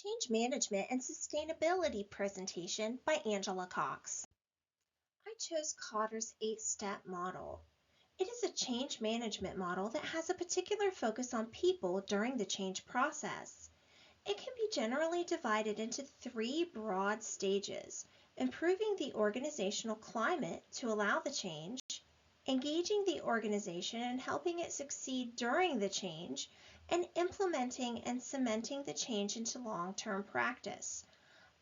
Change Management and Sustainability presentation by Angela Cox. I chose Kotter's 8-step model. It is a change management model that has a particular focus on people during the change process. It can be generally divided into 3 broad stages: improving the organizational climate to allow the change, engaging the organization and helping it succeed during the change, and implementing and cementing the change into long-term practice.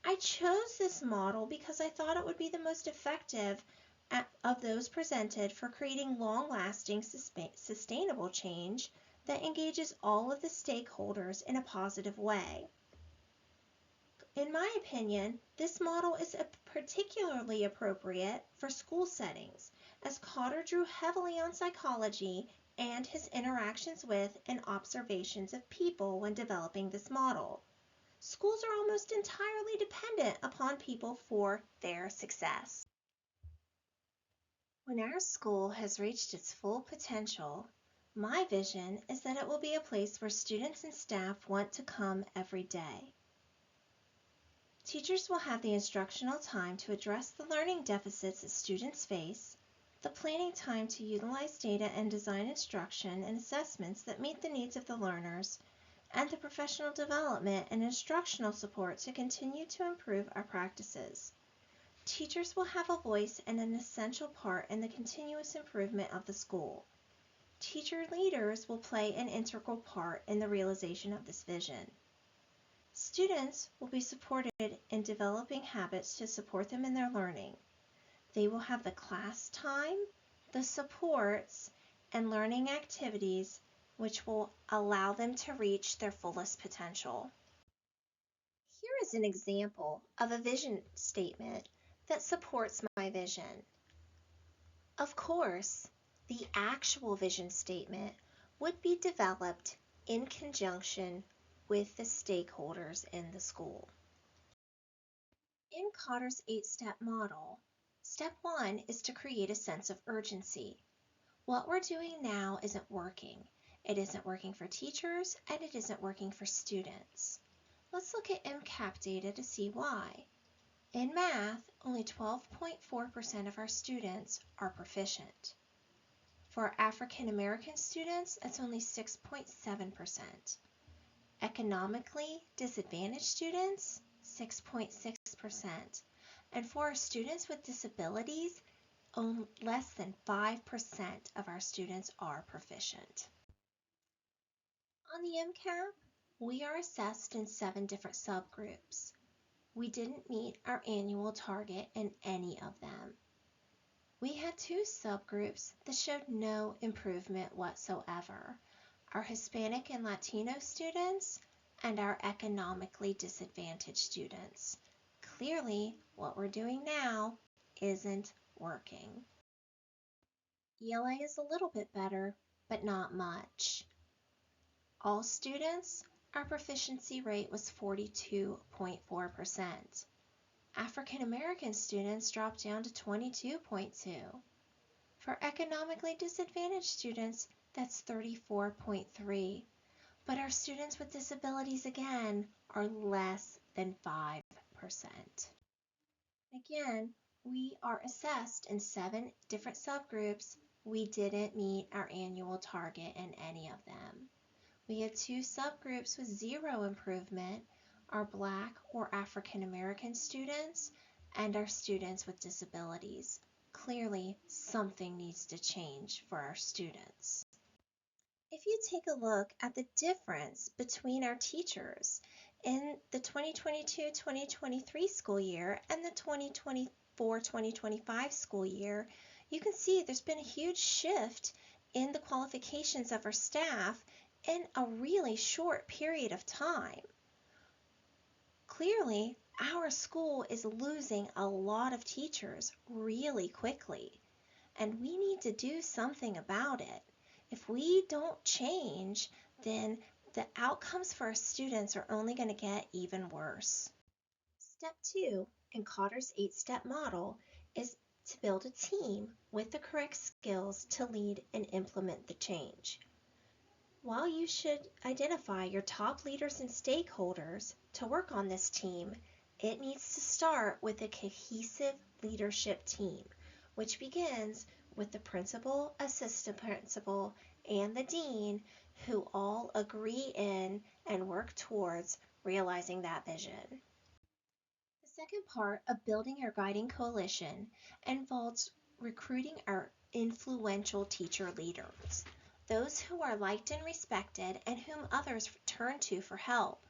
I chose this model because I thought it would be the most effective of those presented for creating long-lasting, sustainable change that engages all of the stakeholders in a positive way. In my opinion, this model is particularly appropriate for school settings, as Kotter drew heavily on psychology and his interactions with and observations of people when developing this model. Schools are almost entirely dependent upon people for their success. When our school has reached its full potential, my vision is that it will be a place where students and staff want to come every day. Teachers will have the instructional time to address the learning deficits that students face, the planning time to utilize data and design instruction and assessments that meet the needs of the learners, and the professional development and instructional support to continue to improve our practices. Teachers will have a voice and an essential part in the continuous improvement of the school. Teacher leaders will play an integral part in the realization of this vision. Students will be supported in developing habits to support them in their learning. They will have the class time, the supports, and learning activities which will allow them to reach their fullest potential. Here is an example of a vision statement that supports my vision. Of course, the actual vision statement would be developed in conjunction with the stakeholders in the school. In Kotter's 8-step model, step 1 is to create a sense of urgency. What we're doing now isn't working. It isn't working for teachers, and it isn't working for students. Let's look at MCAP data to see why. In math, only 12.4% of our students are proficient. For African American students, that's only 6.7%. Economically disadvantaged students, 6.6%. And for our students with disabilities, less than 5% of our students are proficient. On the MCAP, we are assessed in 7 different subgroups. We didn't meet our annual target in any of them. We had 2 subgroups that showed no improvement whatsoever: our Hispanic and Latino students and our economically disadvantaged students. Clearly, what we're doing now isn't working. ELA is a little bit better, but not much. All students, our proficiency rate was 42.4%. African American students dropped down to 22.2. For economically disadvantaged students, that's 34.3. But our students with disabilities, again, are less than 5%. Again, we are assessed in 7 different subgroups. We didn't meet our annual target in any of them. We had 2 subgroups with 0 improvement: our Black or African American students and our students with disabilities. Clearly, something needs to change for our students. If you take a look at the difference between our teachers in the 2022-2023 school year and the 2024-2025 school year, you can see there's been a huge shift in the qualifications of our staff in a really short period of time. Clearly, our school is losing a lot of teachers really quickly, and we need to do something about it. If we don't change, then the outcomes for our students are only going to get even worse. Step 2 in Kotter's 8-step model is to build a team with the correct skills to lead and implement the change. While you should identify your top leaders and stakeholders to work on this team, it needs to start with a cohesive leadership team, which begins with the principal, assistant principal, and the dean, who all agree in and work towards realizing that vision. The second part of building your guiding coalition involves recruiting our influential teacher leaders, those who are liked and respected and whom others turn to for help.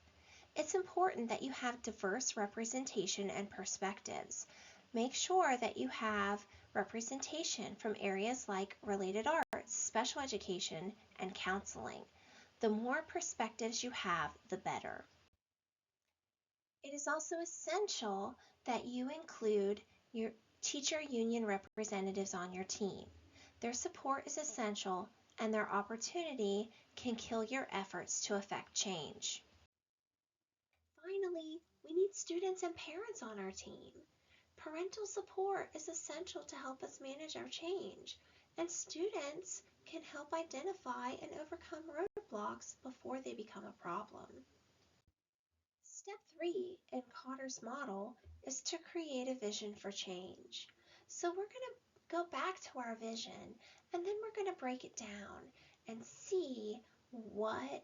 It's important that you have diverse representation and perspectives. Make sure that you have representation from areas like related arts, special education, and counseling. The more perspectives you have, the better. It is also essential that you include your teacher union representatives on your team. Their support is essential, and their opportunity can kill your efforts to affect change. Finally, we need students and parents on our team. Parental support is essential to help us manage our change, and students can help identify and overcome roadblocks before they become a problem. Step 3 in Cotter's model is to create a vision for change. So we're going to go back to our vision, and then we're going to break it down and see what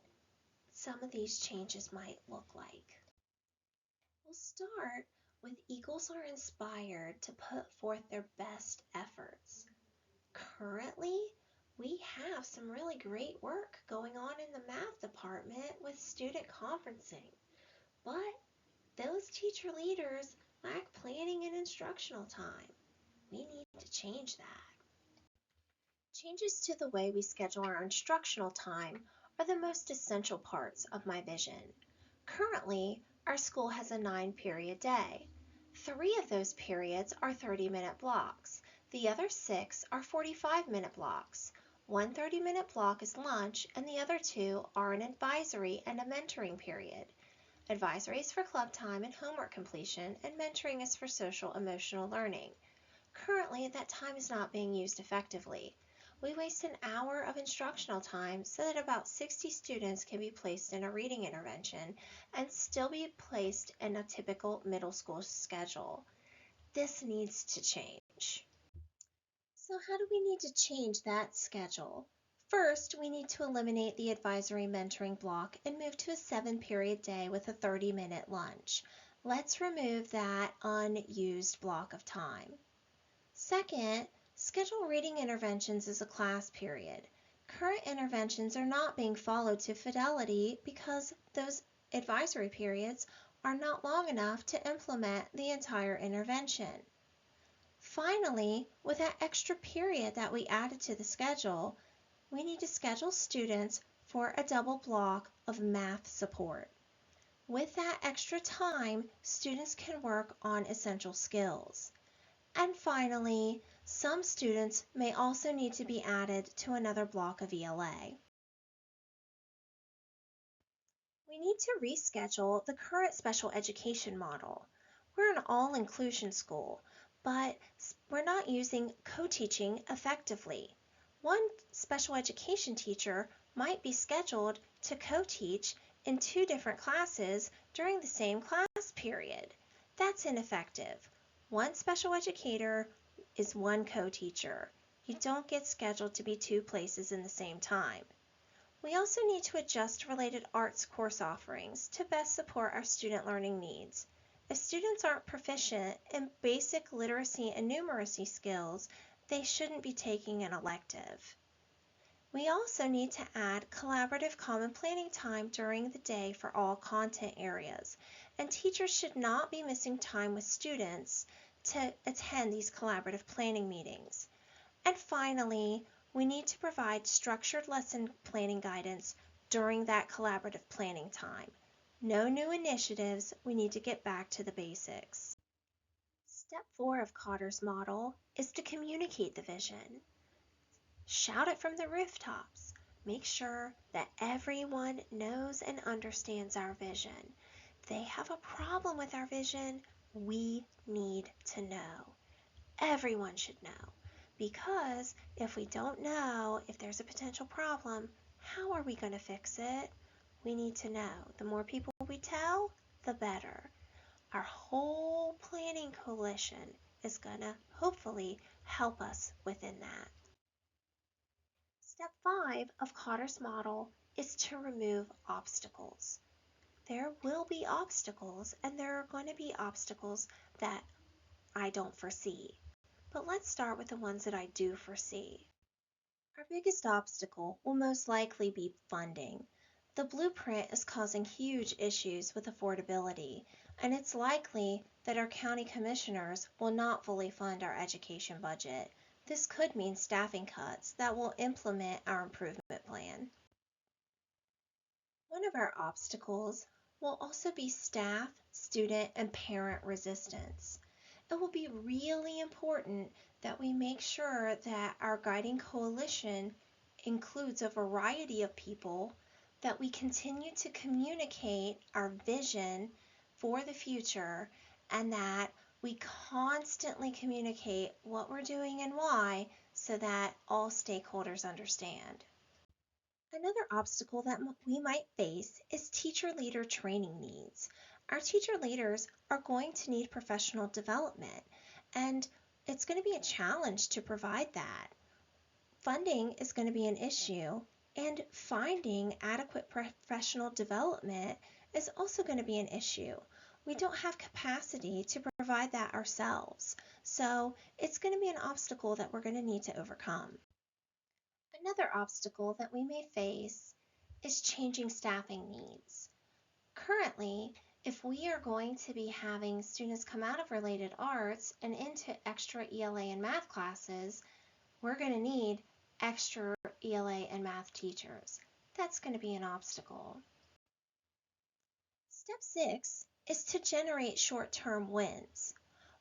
some of these changes might look like. We'll start with Eagles are inspired to put forth their best efforts. Currently, we have some really great work going on in the math department with student conferencing, but those teacher leaders lack planning and instructional time. We need to change that. Changes to the way we schedule our instructional time are the most essential parts of my vision. Currently, our school has a 9-period day. 3 of those periods are 30-minute blocks. The other 6 are 45-minute blocks. One 30-minute block is lunch, and the other 2 are an advisory and a mentoring period. Advisory is for club time and homework completion, and mentoring is for social emotional learning. Currently, that time is not being used effectively. We waste an hour of instructional time so that about 60 students can be placed in a reading intervention and still be placed in a typical middle school schedule. This needs to change. So how do we need to change that schedule? First, we need to eliminate the advisory mentoring block and move to a 7-period day with a 30-minute lunch. Let's remove that unused block of time. Second, schedule reading interventions as a class period. Current interventions are not being followed to fidelity because those advisory periods are not long enough to implement the entire intervention. Finally, with that extra period that we added to the schedule, we need to schedule students for a double block of math support. With that extra time, students can work on essential skills. And finally, some students may also need to be added to another block of ELA. We need to reschedule the current special education model. We're an all-inclusion school, but we're not using co-teaching effectively. One special education teacher might be scheduled to co-teach in 2 different classes during the same class period. That's ineffective. One special educator is one co-teacher. You don't get scheduled to be 2 places in the same time. We also need to adjust related arts course offerings to best support our student learning needs. If students aren't proficient in basic literacy and numeracy skills, they shouldn't be taking an elective. We also need to add collaborative common planning time during the day for all content areas, and teachers should not be missing time with students to attend these collaborative planning meetings. And finally, we need to provide structured lesson planning guidance during that collaborative planning time. No new initiatives, we need to get back to the basics. Step 4 of Cotter's model is to communicate the vision. Shout it from the rooftops. Make sure that everyone knows and understands our vision. If they have a problem with our vision, we need to know. Everyone should know. Because if we don't know if there's a potential problem, How are we going to fix it? We need to know. The more people we tell, the better. Our whole planning coalition is going to hopefully help us within that. Step 5 of Kotter's model is to remove obstacles. There will be obstacles, and there are going to be obstacles that I don't foresee. But let's start with the ones that I do foresee. Our biggest obstacle will most likely be funding. The blueprint is causing huge issues with affordability, and it's likely that our county commissioners will not fully fund our education budget. This could mean staffing cuts that will implement our improvement plan. One of our obstacles will also be staff, student, and parent resistance. It will be really important that we make sure that our guiding coalition includes a variety of people, that we continue to communicate our vision for the future, and that we constantly communicate what we're doing and why so that all stakeholders understand. Another obstacle that we might face is teacher leader training needs. Our teacher leaders are going to need professional development, and it's going to be a challenge to provide that. Funding is going to be an issue, and finding adequate professional development is also going to be an issue. We don't have capacity to provide that ourselves, so it's going to be an obstacle that we're going to need to overcome. Another obstacle that we may face is changing staffing needs. Currently, if we are going to be having students come out of related arts and into extra ELA and math classes, we're going to need extra ELA and math teachers. That's going to be an obstacle. Step 6 is to generate short-term wins.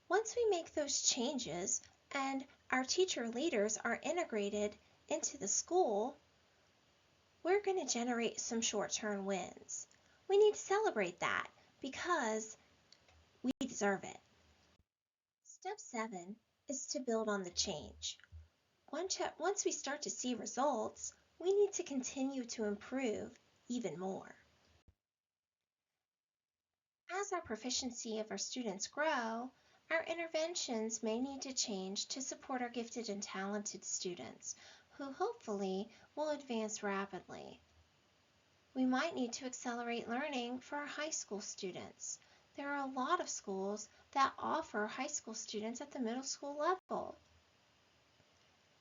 Once we make those changes and our teacher leaders are integrated into the school, we're going to generate some short-term wins. We need to celebrate that because we deserve it. Step 7 is to build on the change. Once we start to see results, we need to continue to improve even more. As our proficiency of our students grow, our interventions may need to change to support our gifted and talented students, who hopefully will advance rapidly. We might need to accelerate learning for our high school students. There are a lot of schools that offer high school students at the middle school level.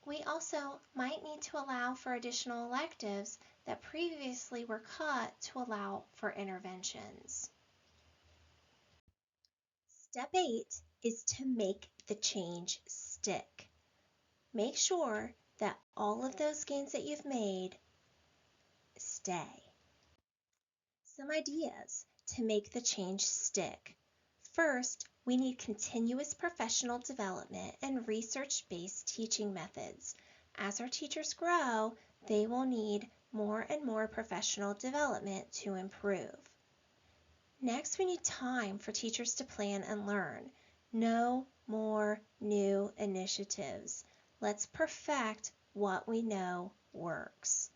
We also might need to allow for additional electives that previously were cut to allow for interventions. Step 8 is to make the change stick. Make sure that all of those gains that you've made stay. Some ideas to make the change stick. First, we need continuous professional development and research-based teaching methods. As our teachers grow, they will need more and more professional development to improve. Next, we need time for teachers to plan and learn. No more new initiatives. Let's perfect what we know works.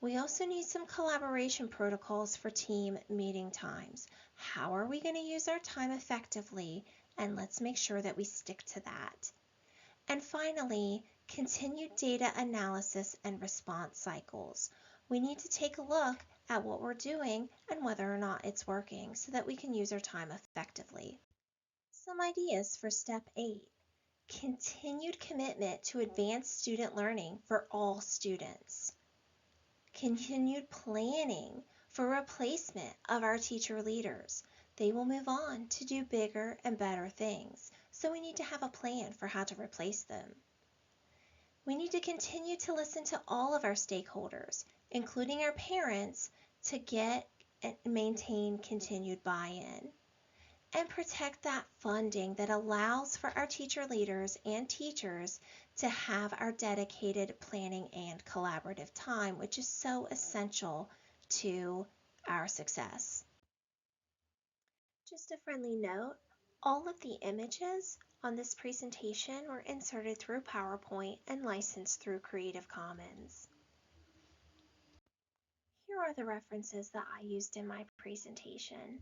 We also need some collaboration protocols for team meeting times. How are we going to use our time effectively? And let's make sure that we stick to that. And finally, continued data analysis and response cycles. We need to take a look at what we're doing and whether or not it's working so that we can use our time effectively. Some ideas for step 8. Continued commitment to advanced student learning for all students. Continued planning for replacement of our teacher leaders. They will move on to do bigger and better things, so we need to have a plan for how to replace them. We need to continue to listen to all of our stakeholders, including our parents, to get and maintain continued buy-in. And protect that funding that allows for our teacher leaders and teachers to have our dedicated planning and collaborative time, which is so essential to our success. Just a friendly note, all of the images on this presentation were inserted through PowerPoint and licensed through Creative Commons. are the references that I used in my presentation.